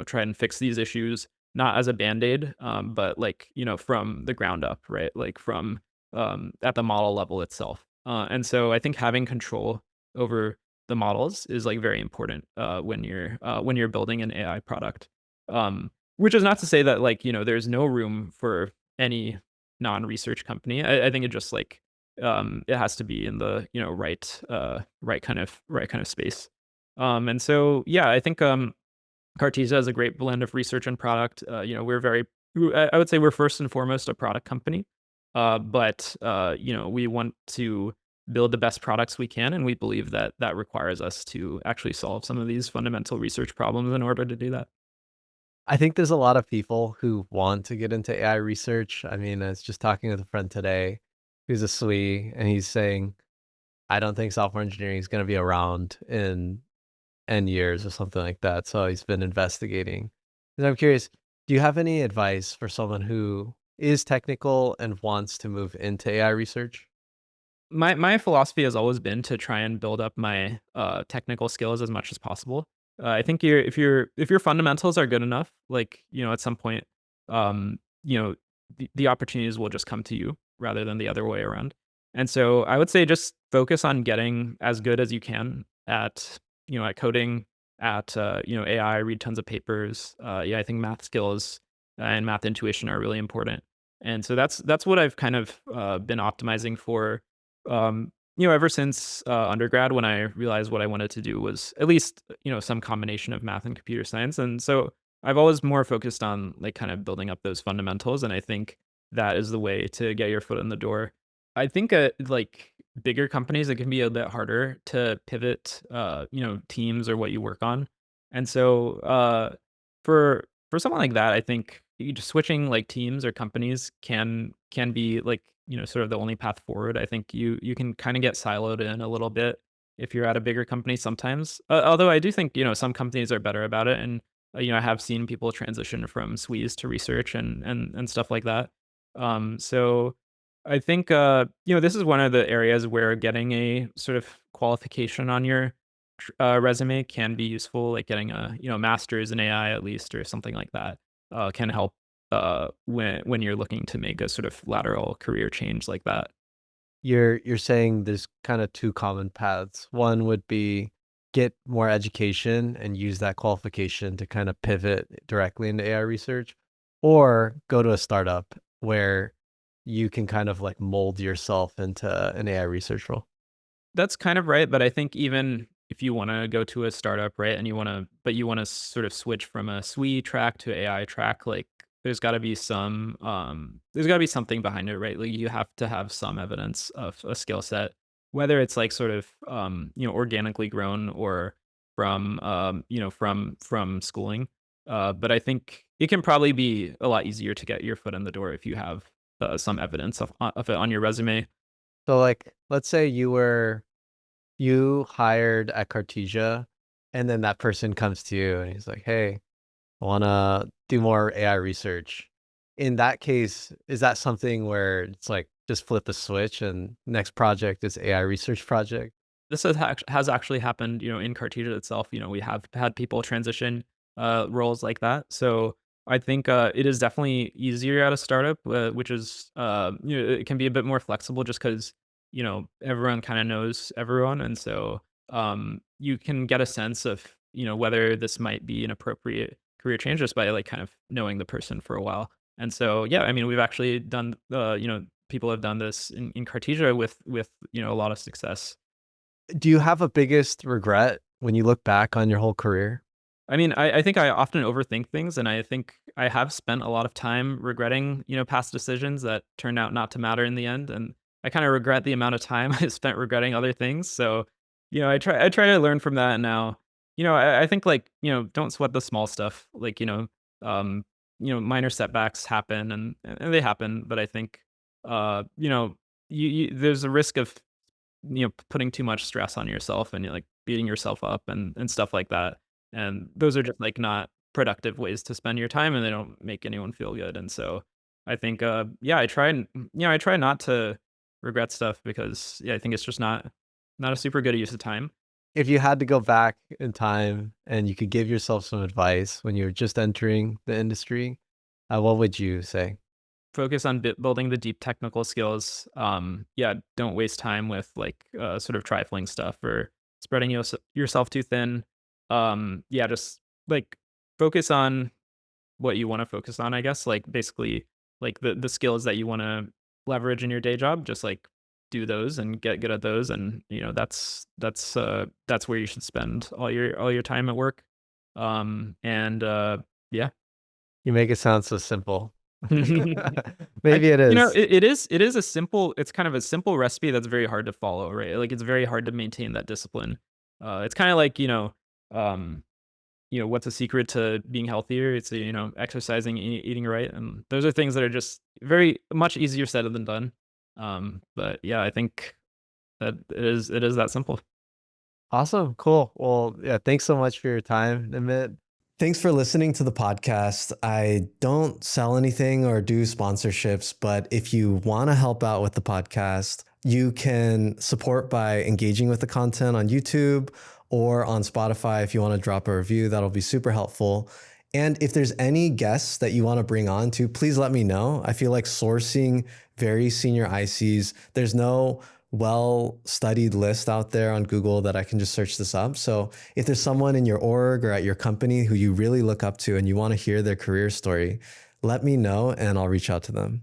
Try and fix these issues not as a band-aid, but like, from the ground up, right? Like from at the model level itself. And so I think having control over the models is like very important when you're building an AI product. Which is not to say that like, there's no room for any non-research company. I think it just like it has to be in the, right kind of space. And so yeah, I think Cartesia is a great blend of research and product. We're very, I would say we're first and foremost a product company, but we want to build the best products we can, and we believe that that requires us to actually solve some of these fundamental research problems in order to do that. I think there's a lot of people who want to get into AI research. I mean, I was just talking with a friend today who's a SWE, and he's saying, I don't think software engineering is going to be around in N years or something like that. So he's been investigating. And I'm curious, do you have any advice for someone who is technical and wants to move into AI research? My philosophy has always been to try and build up my technical skills as much as possible. I think if your fundamentals are good enough, like at some point, um, the opportunities will just come to you rather than the other way around. And so I would say just focus on getting as good as you can at coding, at AI. Read tons of papers. Yeah, I think math skills and math intuition are really important. And so that's what I've kind of been optimizing for ever since undergrad, when I realized what I wanted to do was at least, some combination of math and computer science. And so I've always more focused on like kind of building up those fundamentals. And I think that is the way to get your foot in the door. I think like bigger companies, it can be a bit harder to pivot, teams or what you work on. And so for someone like that, I think just switching like teams or companies can be like sort of the only path forward. I think you can kind of get siloed in a little bit if you're at a bigger company sometimes. Although I do think some companies are better about it, and I have seen people transition from SWEs to research and stuff like that. So I think this is one of the areas where getting a sort of qualification on your resume can be useful, like getting a master's in AI at least or something like that can help when you're looking to make a sort of lateral career change like that. You're saying there's kind of two common paths. One would be get more education and use that qualification to kind of pivot directly into AI research, or go to a startup where you can kind of like mold yourself into an AI research role. That's kind of right, but I think even if you want to go to a startup, right, and you want to sort of switch from a SWE track to AI track, like there's got to be something behind it, right? Like you have to have some evidence of a skill set, whether it's like sort of organically grown or from from schooling. But I think it can probably be a lot easier to get your foot in the door if you have some evidence of it on your resume. So like, let's say you hired at Cartesia, and then that person comes to you and he's like, "Hey, I want to do more AI research." In that case, is that something where it's like just flip a switch and next project is AI research project? This has actually happened, in Cartesia itself. We have had people transition roles like that. So I think it is definitely easier at a startup, which is it can be a bit more flexible just because everyone kind of knows everyone, and so you can get a sense of whether this might be an appropriate career change just by like kind of knowing the person for a while. And so yeah, I mean we've actually done people have done this in Cartesia with a lot of success. Do you have a biggest regret when you look back on your whole career? I mean, I think I often overthink things, and I think I have spent a lot of time regretting, past decisions that turned out not to matter in the end. And I kind of regret the amount of time I spent regretting other things. So, I try to learn from that now. I think like, don't sweat the small stuff. Like, minor setbacks happen and they happen, but I think, there's a risk of, putting too much stress on yourself and like beating yourself up and stuff like that. And those are just, like, not productive ways to spend your time, and they don't make anyone feel good, and so I think, yeah, I try not to regret stuff because, yeah, I think it's just not a super good use of time. If you had to go back in time and you could give yourself some advice when you were just entering the industry, what would you say? Focus on building the deep technical skills. Yeah, don't waste time with, like, sort of trifling stuff or spreading yourself too thin. Yeah, just, like, focus on what you wanna focus on, I guess, like, basically, like, the skills that you wanna leverage in your day job, just, like, do those and get good at those, and, that's where you should spend all your time at work. And, yeah. You make it sound so simple. I Maybe it is. it is it's kind of a simple recipe that's very hard to follow, right? Like, it's very hard to maintain that discipline. It's kinda like, um what's the secret to being healthier? It's, exercising, eating right, and those are things that are just very much easier said than done. But yeah, I think that it is that simple. Awesome. Cool. Well, yeah, thanks so much for your time, Nimit. Thanks for listening to the podcast. I don't sell anything or do sponsorships, but if you want to help out with the podcast, you can support by engaging with the content on YouTube or on Spotify. If you want to drop a review, that'll be super helpful. And if there's any guests that you want to bring on to, please let me know. I feel like sourcing very senior ICs, there's no well-studied list out there on Google that I can just search this up. So if there's someone in your org or at your company who you really look up to and you want to hear their career story, let me know and I'll reach out to them.